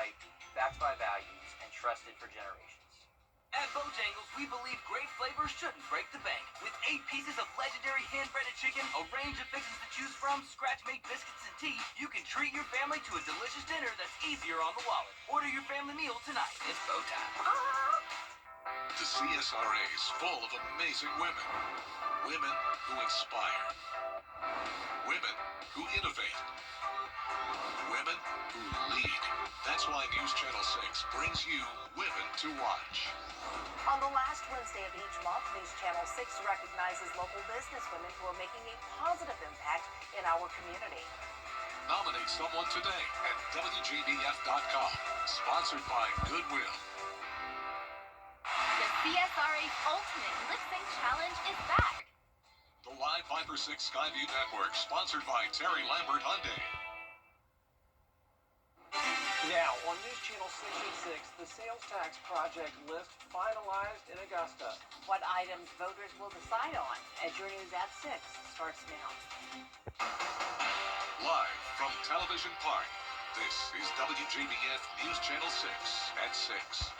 right, backed by values, and trusted for generations. At Bojangles, we believe great flavors shouldn't break the bank. With 8 pieces of legendary hand-breaded chicken, a range of fixings to choose from, scratch-made biscuits and tea, you can treat your family to a delicious dinner that's easier on the wallet. Order your family meal tonight. It's Bo time. The CSRA is full of amazing women. Women who inspire. Women who innovate. Women who lead. That's why News Channel 6 brings you Women to Watch. On the last Wednesday of each month, News Channel 6 recognizes local businesswomen who are making a positive impact in our community. Nominate someone today at WJBF.com. Sponsored by Goodwill. The CSRA's Ultimate Lip Sync Challenge is back. The Live 5 for 6 Skyview Network, sponsored by Terry Lambert Hyundai. Now, on News Channel 6 at 6, the sales tax project list finalized in Augusta. What items voters will decide on as your news at 6 starts now. Live from Television Park, this is WJBF News Channel 6 at 6.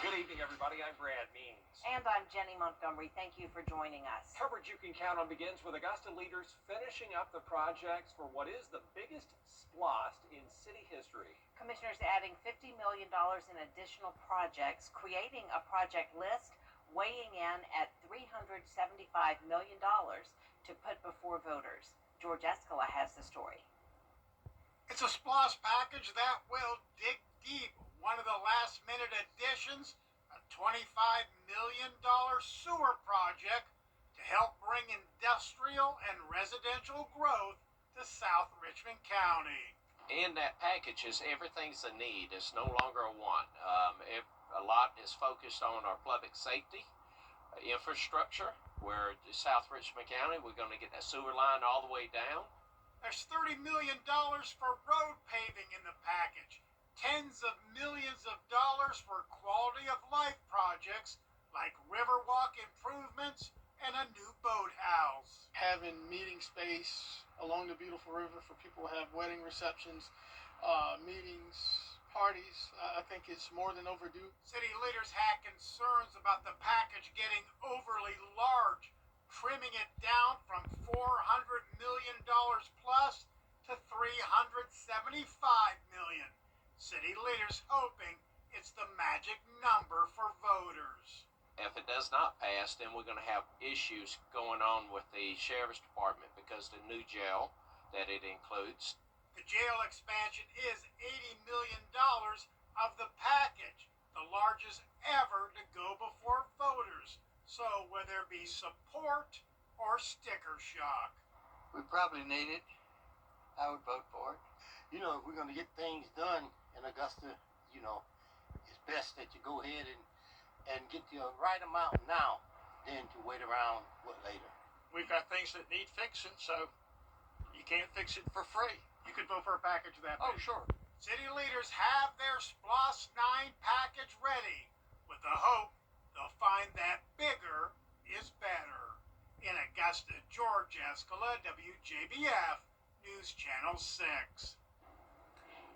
Good evening, everybody. I'm Brad Means. And I'm Jenny Montgomery. Thank you for joining us. Coverage you can count on begins with Augusta leaders finishing up the projects for what is the biggest splost in city history. Commissioners adding $50 million in additional projects, creating a project list, weighing in at $375 million to put before voters. George Escala has the story. It's a splost package that will dig deep. One of the last-minute additions, a $25 million sewer project to help bring industrial and residential growth to South Richmond County. In that package is everything's a need. It's no longer a want. A lot is focused on our public safety, infrastructure, where South Richmond County, we're going to get that sewer line all the way down. There's $30 million for road paving in the package. Tens of millions of dollars for quality of life projects like Riverwalk improvements and a new boathouse. Having meeting space along the beautiful river for people who have wedding receptions, meetings, parties, I think it's more than overdue. City leaders had concerns about the package getting overly large, trimming it down from $400 million plus to $375 million. City leaders hoping it's the magic number for voters. If it does not pass, then we're going to have issues going on with the Sheriff's Department because the new jail that it includes. The jail expansion is $80 million of the package, the largest ever to go before voters. So will there be support or sticker shock? We probably need it. I would vote for it. You know, if we're going to get things done in Augusta, you know, it's best that you go ahead and get the right amount now than to wait around later. We've got things that need fixing, so you can't fix it for free. You could vote for a package that big. Oh, sure. City leaders have their SPLOST 9 package ready with the hope they'll find that bigger is better. In Augusta, George Escala, WJBF, News Channel 6.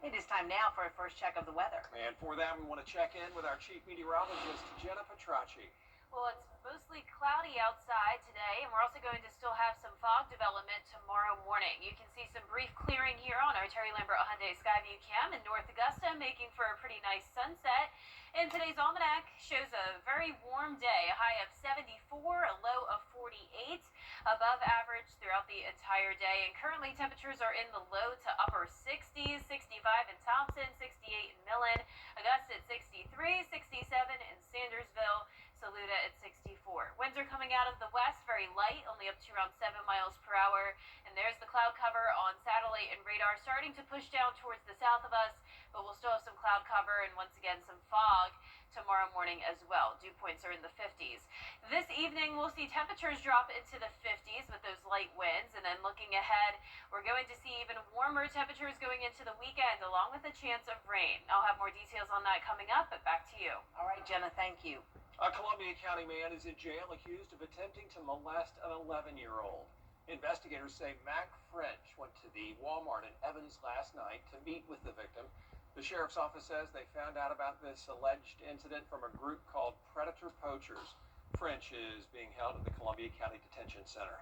It is time now for a first check of the weather. And for that, we want to check in with our chief meteorologist, Jenna Petracci. Well, it's mostly cloudy outside today, and we're also going to still have some fog development tomorrow morning. You can see some brief clearing here on our Terry Lambert Hyundai Skyview Cam in North Augusta, making for a pretty nice sunset. And today's almanac shows a very warm day, a high of 74, a low of 48, above average throughout the entire day. And currently temperatures are in the low to upper 60s, 65 in Thompson, 68 in Millen, Augusta at 63, 67 in Sandersville, Saluda at 64. Winds are coming out of the west, very light, only up to around 7 miles per hour. And there's the cloud cover on satellite and radar starting to push down towards the south of us, but we'll still have some cloud cover and once again some fog tomorrow morning as well. Dew points are in the 50s. This evening, we'll see temperatures drop into the 50s with those light winds. And then looking ahead, we're going to see even warmer temperatures going into the weekend, along with a chance of rain. I'll have more details on that coming up, but back to you. All right, Jenna, thank you. A Columbia County man is in jail accused of attempting to molest an 11-year-old. Investigators say Mac French went to the Walmart in Evans last night to meet with the victim. The sheriff's office says they found out about this alleged incident from a group called Predator Poachers. French is being held at the Columbia County Detention Center.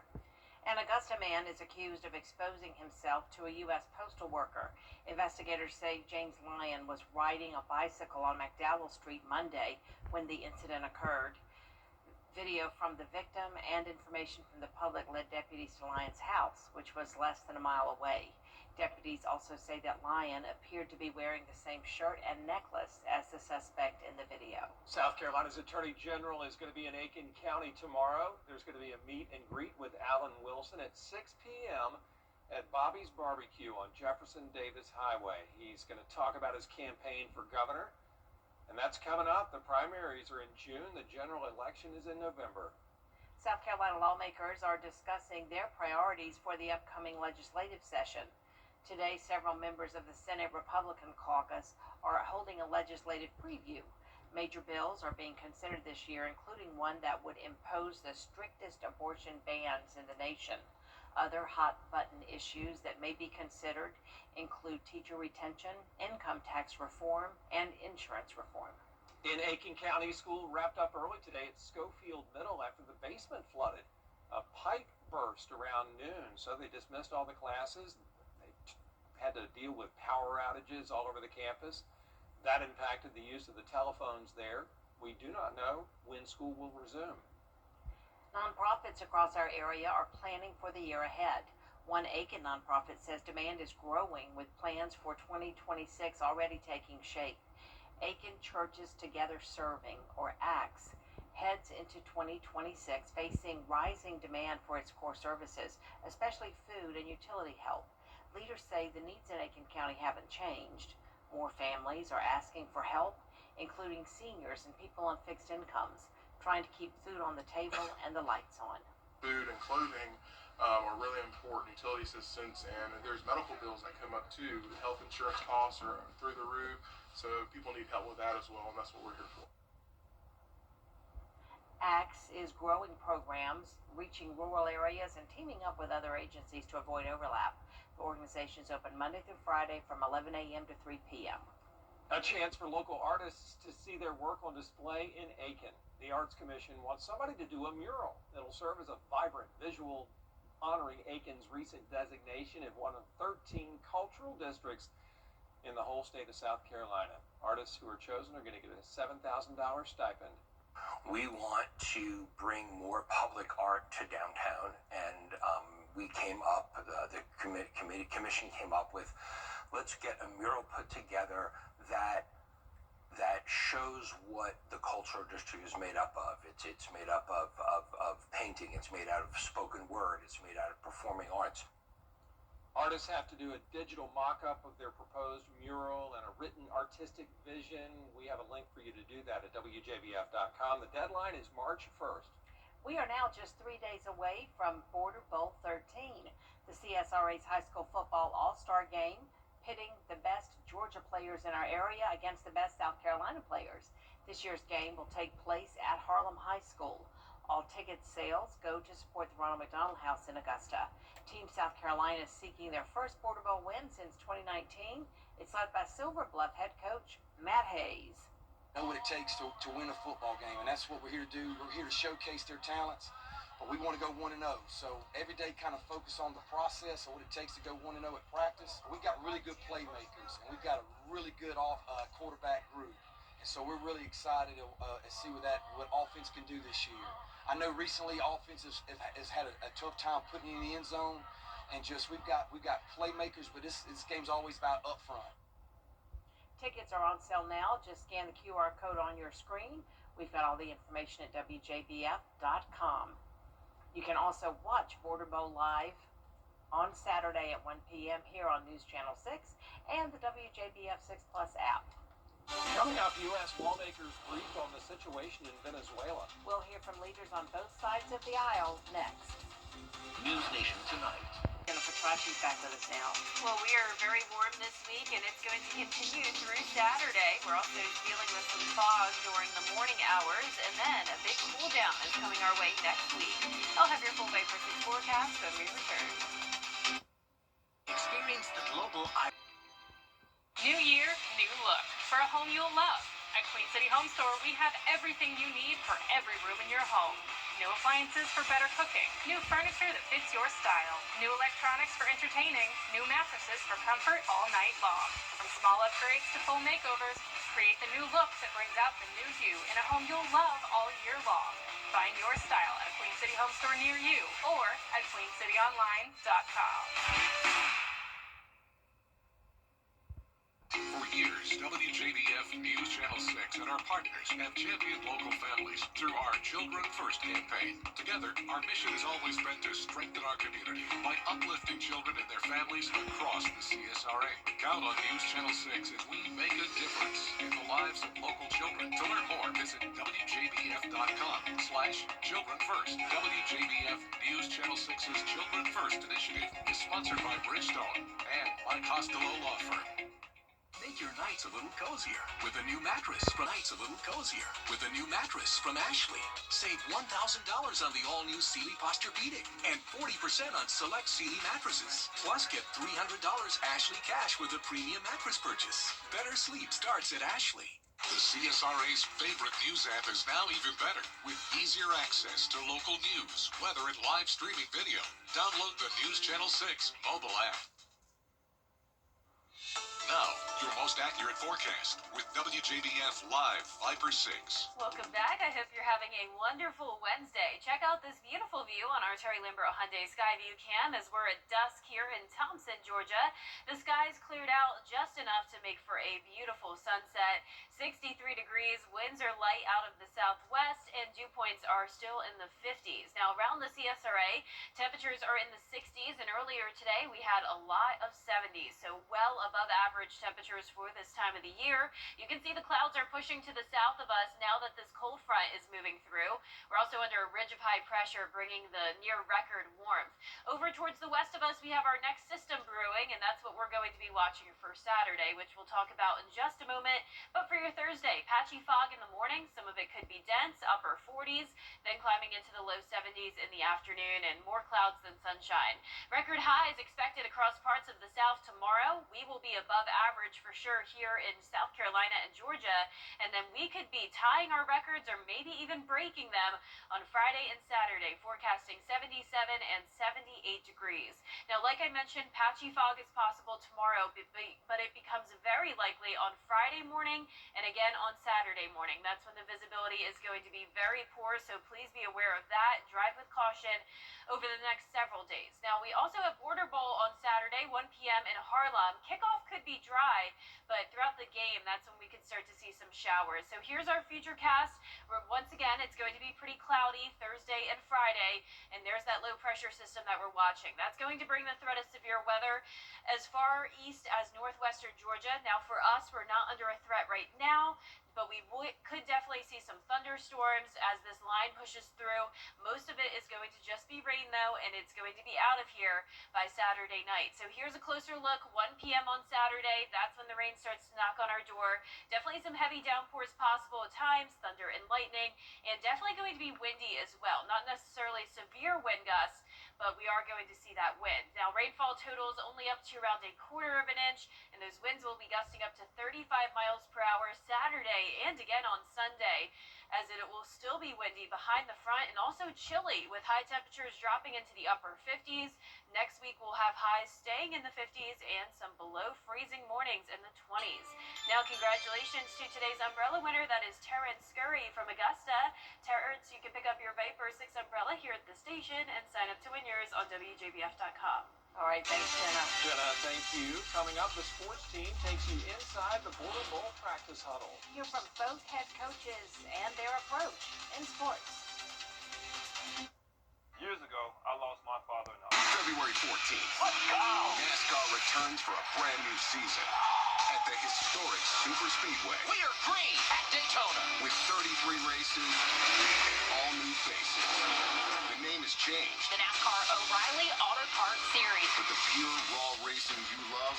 An Augusta man is accused of exposing himself to a U.S. postal worker. Investigators say James Lyon was riding a bicycle on McDowell Street Monday when the incident occurred. Video from the victim and information from the public led deputies to Lyon's house, which was less than a mile away. Deputies also say that Lyon appeared to be wearing the same shirt and necklace as the suspect in the video. South Carolina's Attorney General is going to be in Aiken County tomorrow. There's going to be a meet and greet with Alan Wilson at 6 p.m. at Bobby's Barbecue on Jefferson Davis Highway. He's going to talk about his campaign for governor, and that's coming up. The primaries are in June. The general election is in November. South Carolina lawmakers are discussing their priorities for the upcoming legislative session. Today, several members of the Senate Republican caucus are holding a legislative preview. Major bills are being considered this year, including one that would impose the strictest abortion bans in the nation. Other hot-button issues that may be considered include teacher retention, income tax reform, and insurance reform. In Aiken County, school wrapped up early today at Schofield Middle after the basement flooded. A pipe burst around noon, so they dismissed all the classes. Had to deal with power outages all over the campus. That impacted the use of the telephones there. We do not know when school will resume. Nonprofits across our area are planning for the year ahead. One Aiken nonprofit says demand is growing, with plans for 2026 already taking shape. Aiken Churches Together Serving, or ACTS, heads into 2026 facing rising demand for its core services, especially food and utility help. Leaders say the needs in Aiken County haven't changed. More families are asking for help, including seniors and people on fixed incomes, trying to keep food on the table and the lights on. Food and clothing are really important, utility assistance, and there's medical bills that come up too. Health insurance costs are through the roof, so people need help with that as well, and that's what we're here for. ACTS is growing programs, reaching rural areas, and teaming up with other agencies to avoid overlap. The organization is open Monday through Friday from 11 a.m. to 3 p.m. A chance for local artists to see their work on display in Aiken. The Arts Commission wants somebody to do a mural that'll serve as a vibrant visual honoring Aiken's recent designation as one of 13 cultural districts in the whole state of South Carolina. Artists who are chosen are going to get a $7,000 stipend. We want to bring more public art to downtown, and we came up, the commission came up with, let's get a mural put together that shows what the cultural district is made up of. It's made up of painting, it's made out of spoken word, it's made out of performing arts. Artists have to do a digital mock-up of their proposed mural and a written artistic vision. We have a link for you to do that at WJBF.com. The deadline is March 1st. We are now just 3 days away from Border Bowl 13, the CSRA's high school football all-star game, pitting the best Georgia players in our area against the best South Carolina players. This year's game will take place at Harlem High School. All ticket sales go to support the Ronald McDonald House in Augusta. Team South Carolina is seeking their first Border Bowl win since 2019. It's led by Silver Bluff head coach Matt Hayes. Know what it takes to win a football game, and that's what we're here to do. We're here to showcase their talents, but we want to go 1-0. So every day kind of focus on the process of what it takes to go 1-0 at practice. We've got really good playmakers, and we've got a really good quarterback group. And so we're really excited to see what offense can do this year. I know recently offense has had a tough time putting in the end zone, and just we've got playmakers, but this game's always about up front. Tickets are on sale now. Just scan the QR code on your screen. We've got all the information at WJBF.com. You can also watch Border Bowl live on Saturday at 1 p.m. here on News Channel 6 and the WJBF 6 Plus app. Coming up, U.S. lawmakers briefed on the situation in Venezuela. We'll hear from leaders on both sides of the aisle next. News Nation Tonight. Jennifer Trotti's back Minnesota now. Well, we are very warm this week, and it's going to continue through Saturday. We're also dealing with some fog during the morning hours, and then a big cool down is coming our way next week. I'll have your full Vapor 6 forecast when we return. Experience the global New year, new look for a home you'll love. At Queen City Home Store, we have everything you need for every room in your home. New appliances for better cooking, new furniture that fits your style, new electronics for entertaining, new mattresses for comfort all night long. From small upgrades to full makeovers, create the new look that brings out the new you in a home you'll love all year long. Find your style at a Queen City Home Store near you or at queencityonline.com. For years, WJBF News Channel 6 and our partners have championed local families through our Children First campaign. Together, our mission has always been to strengthen our community by uplifting children and their families across the CSRA. Count on News Channel 6 as we make a difference in the lives of local children. To learn more, visit WJBF.com/Children First. WJBF News Channel 6's Children First initiative is sponsored by Bridgestone and by Costello Law Firm. Make your nights a little cozier with a new mattress from Ashley. Save $1,000 on the all-new Sealy Posturepedic and 40% on select Sealy mattresses. Plus, get $300 Ashley cash with a premium mattress purchase. Better sleep starts at Ashley. The CSRA's favorite news app is now even better with easier access to local news, weather, and live streaming video. Download the News Channel 6 mobile app. Now, your most accurate forecast with WJBF Live Viper 6. Welcome back. I hope you're having a wonderful Wednesday. Check out this beautiful view on our Terry Limbrough Hyundai Skyview Cam as we're at dusk here in Thompson, Georgia. The sky's cleared out just enough to make for a beautiful sunset. 63 degrees, winds are light out of the southwest, and dew points are still in the 50s. Now, around the CSRA, temperatures are in the 60s, and earlier today we had a lot of 70s, so well above average temperatures for this time of the year. You can see the clouds are pushing to the south of us now that this cold front is moving through. We're also under a ridge of high pressure, bringing the near record warmth. Over towards the west of us, we have our next system brewing, and that's what we're going to be watching for Saturday, which we'll talk about in just a moment. But for your Thursday, patchy fog in the morning, some of it could be dense, upper 40s, then climbing into the low 70s in the afternoon, and more clouds than sunshine. Record highs expected across parts of the south tomorrow. We will be above average for sure here in South Carolina and Georgia, and then we could be tying our records or maybe even breaking them on Friday and Saturday, forecasting 77 and 78 degrees. Now, like I mentioned, patchy fog is possible tomorrow, but it becomes very likely on Friday morning and again on Saturday morning. That's when the visibility is going to be very poor, so please be aware of that. Drive with caution over the next several days. Now, we also have Border Bowl on Saturday, 1 p.m. in Harlem. Kickoff could be dry, but throughout the game, that's when we could start to see some showers. So here's our future cast. Once again, it's going to be pretty cloudy Thursday and Friday, and there's that low pressure system that we're watching. That's going to bring the threat of severe weather as far east as northwestern Georgia. Now, for us, we're not under a threat right now, but we could definitely see some thunderstorms as this line pushes through. Most of it is going to just be rain, though, and it's going to be out of here by Saturday night. So here's a closer look, 1 p.m. on Saturday. That's when the rain starts to knock on our door. Definitely some heavy downpours possible at times, thunder and lightning, and definitely going to be windy as well. Not necessarily severe wind gusts, but we are going to see that wind. Now, rainfall totals only up to around 1/4 of an inch, and those winds will be gusting up to 35 miles per hour Saturday and again on Sunday, as it will still be windy behind the front and also chilly with high temperatures dropping into the upper 50s. Next week, we'll have highs staying in the 50s and some below freezing mornings in the 20s. Now, congratulations to today's umbrella winner. That is Terrence Scurry from Augusta. Terrence, you can pick up your Viper 6 umbrella here at the station and sign up to win yours on WJBF.com. All right, thanks, Jenna. Jenna, thank you. Coming up, the sports team takes you inside the Border Bowl practice huddle. Hear from both head coaches and their approach in sports. Years ago, I lost my father-in-law. February 14th. Let's go! NASCAR returns for a brand new season. at the historic Super Speedway. We are green at Daytona. With 33 races, all new faces. The name has changed. The NASCAR O'Reilly Auto Kart Series. But the pure, raw racing you love,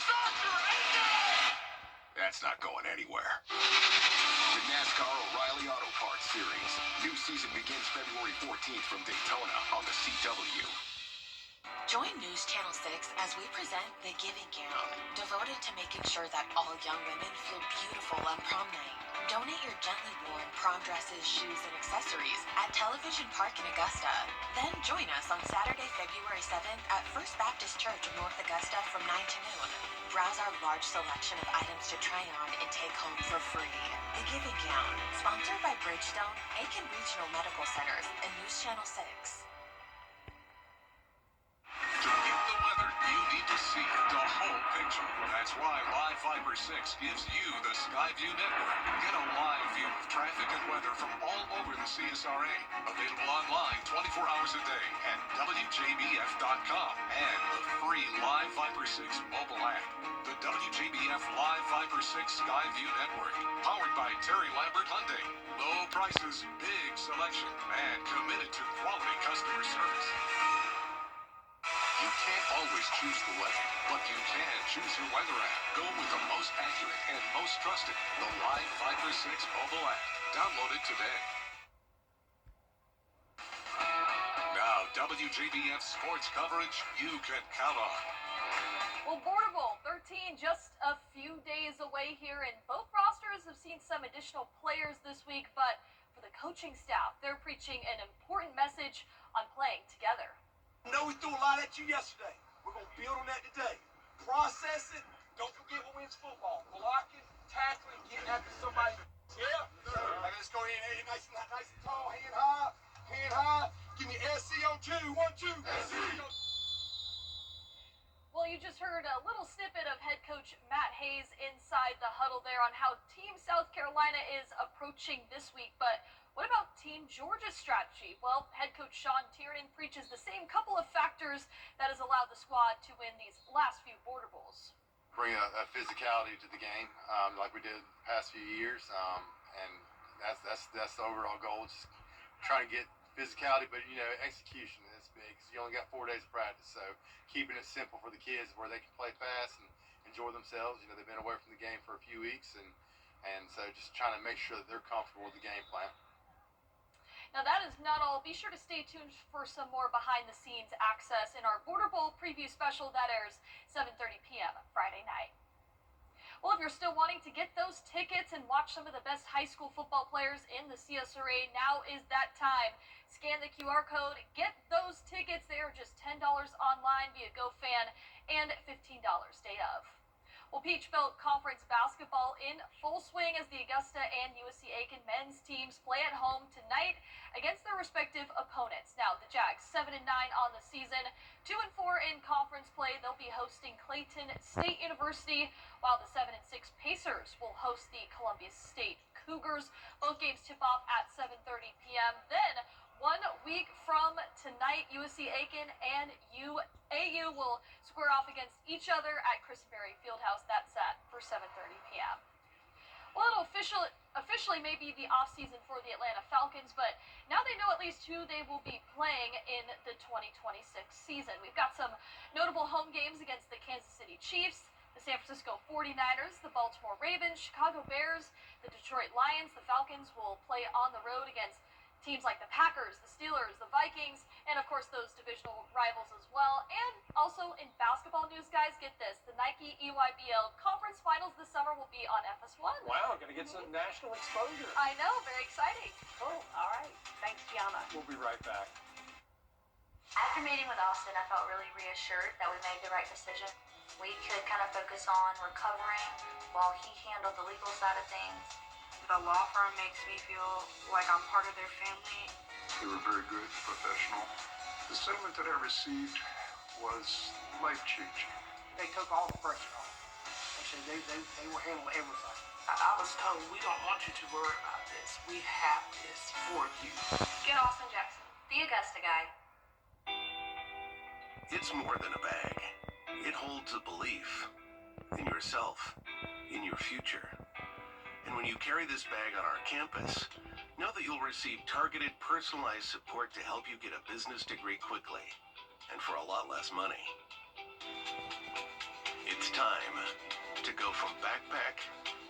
that's not going anywhere. The NASCAR O'Reilly Auto Kart Series. New season begins February 14th from Daytona on the CW. Join News Channel 6 as we present The Giving Gown, devoted to making sure that all young women feel beautiful on prom night. Donate your gently worn prom dresses, shoes, and accessories at Television Park in Augusta. Then join us on Saturday, February 7th at First Baptist Church in North Augusta from 9 to noon. Browse our large selection of items to try on and take home for free. The Giving Gown, sponsored by Bridgestone, Aiken Regional Medical Centers, and News Channel 6. To get the weather, you need to see the whole picture. That's why Live Fiber 6 gives you the Skyview network. Get a live view of traffic and weather from all over the CSRA. Available online 24 hours a day at WJBF.com and the free Live Fiber 6 mobile app. The WJBF Live Fiber 6 Skyview network. Powered by Terry Lambert Hyundai. Low prices, big selection, and committed to quality customer service. You can't always choose the weather, but you can choose your weather app. Go with the most accurate and most trusted, the Live Fiber 6 mobile app. Download it today. Now, WJBF sports coverage you can count on. Well, Border Bowl 13 just a few days away here, and both rosters have seen some additional players this week, but for the coaching staff, they're preaching an important message on playing together. I know we threw a lot at you yesterday. We're going to build on that today. Process it. Don't forget what wins football. Blocking, tackling, getting after somebody. Yeah. Let's go in nice and tall, hand high. Give me SCO2, 1, 2. SCO. Well, you just heard a little snippet of head coach Matt Hayes inside the huddle there on how Team South Carolina is approaching this week, but what about Team Georgia's strategy? Well, head coach Sean Tiernan preaches the same couple of factors that has allowed the squad to win these last few Border Bowls. Bring a physicality to the game, like we did the past few years, and that's the overall goal. Just trying to get physicality, but execution is big. Cause you only got 4 days of practice, so keeping it simple for the kids where they can play fast and enjoy themselves. They've been away from the game for a few weeks, and so just trying to make sure that they're comfortable with the game plan. Now that is not all. Be sure to stay tuned for some more behind-the-scenes access in our Border Bowl preview special that airs 7:30 p.m. Friday night. Well, if you're still wanting to get those tickets and watch some of the best high school football players in the CSRA, now is that time. Scan the QR code, get those tickets. They are just $10 online via GoFan and $15 day of. Well, Peach Belt Conference basketball in full swing as the Augusta and USC Aiken men's teams play at home tonight against their respective opponents. Now, the Jags 7-9 on the season, 2-4 in conference play. They'll be hosting Clayton State University, while the 7-6 Pacers will host the Columbia State Cougars. Both games tip off at 7:30 p.m. Then 1 week from tonight, USC Aiken and AU will square off against each other at Christenberry Fieldhouse. That's set for 7:30 p.m. Well, it'll officially may be the off-season for the Atlanta Falcons, but now they know at least who they will be playing in the 2026 season. We've got some notable home games against the Kansas City Chiefs, the San Francisco 49ers, the Baltimore Ravens, Chicago Bears, the Detroit Lions. The Falcons will play on the road against teams like the Packers, the Steelers, the Vikings, and of course those divisional rivals as well. And also in basketball news, guys, get this. The Nike EYBL Conference Finals this summer will be on FS1. Wow, going to get some national exposure. I know, very exciting. Cool. All right. Thanks, Gianna. We'll be right back. After meeting with Austin, I felt really reassured that we made the right decision. We could kind of focus on recovering while he handled the legal side of things. The law firm makes me feel like I'm part of their family. They were very good, professional. The settlement that I received was life-changing. They took all the pressure off. They will handle everything. I was told, we don't want you to worry about this. We have this for you. Get Austin Jackson, the Augusta guy. It's more than a bag. It holds a belief in yourself in your future. And when you carry this bag on our campus, know that you'll receive targeted, personalized support to help you get a business degree quickly and for a lot less money. It's time to go from backpack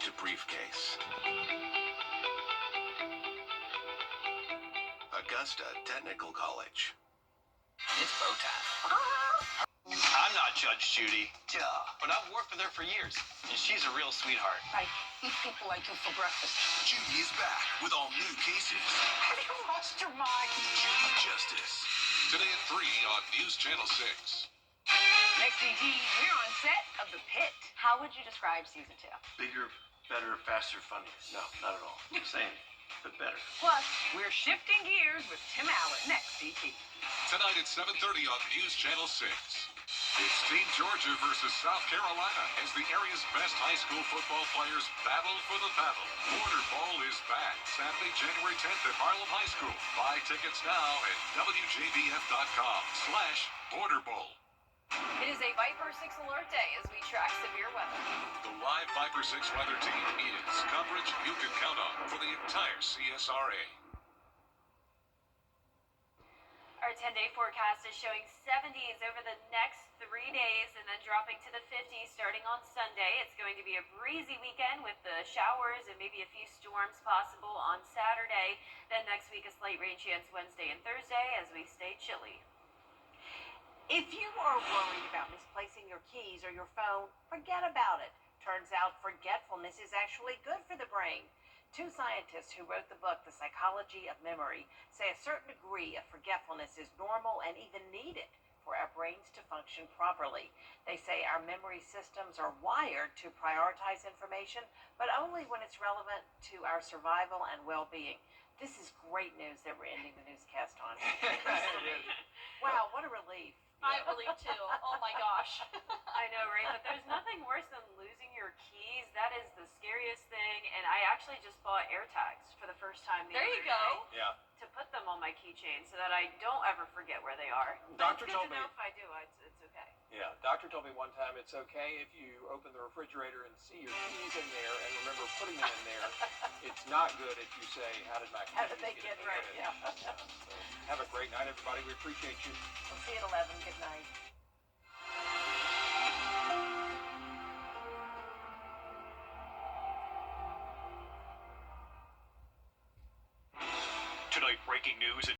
to briefcase. Augusta Technical College. It's bow time. I'm not Judge Judy. Duh. But I've worked with her for years, and she's a real sweetheart. I eat people like you for breakfast. Judy is back with all new cases. Have you lost your mind? Judy Justice. Today at 3 on News Channel 6. Next ED, we're on set of The Pit. How would you describe season 2? Bigger, better, faster, funnier. No, not at all. Same, but better. Plus, we're shifting gears with Tim Allen next ED. Tonight at 7:30 on News Channel 6. It's Team Georgia versus South Carolina as the area's best high school football players battle for the battle. Border Bowl is back Saturday, January 10th at Harlem High School. Buy tickets now at WJBF.com/Border Bowl. It is a Viper 6 alert day as we track severe weather. The live Viper 6 weather team is coverage you can count on for the entire CSRA. Our 10-day forecast is showing 70s over the next 3 days and then dropping to the 50s starting on Sunday. It's going to be a breezy weekend with the showers and maybe a few storms possible on Saturday. Then next week a slight rain chance Wednesday and Thursday as we stay chilly. If you are worried about misplacing your keys or your phone, forget about it. Turns out forgetfulness is actually good for the brain. 2 scientists who wrote the book, The Psychology of Memory, say a certain degree of forgetfulness is normal and even needed for our brains to function properly. They say our memory systems are wired to prioritize information, but only when it's relevant to our survival and well-being. This is great news that we're ending the newscast on. Wow, what a relief. I believe too. Oh my gosh. I know, right? But there's nothing worse than losing your keys. That is the scariest thing. And I actually just bought AirTags for the first time the There other you go. day Yeah. to put them on my keychain so that I don't ever forget where they are. Doctor It's good told to me- know if I do, it's okay. Yeah, doctor told me one time it's okay if you open the refrigerator and see your keys in there and remember putting them in there. It's not good if you say, how did my keys How did they get here? here? Yeah. So, have a great night, everybody. We appreciate you. We'll see you at 11. Good night. Tonight, breaking news.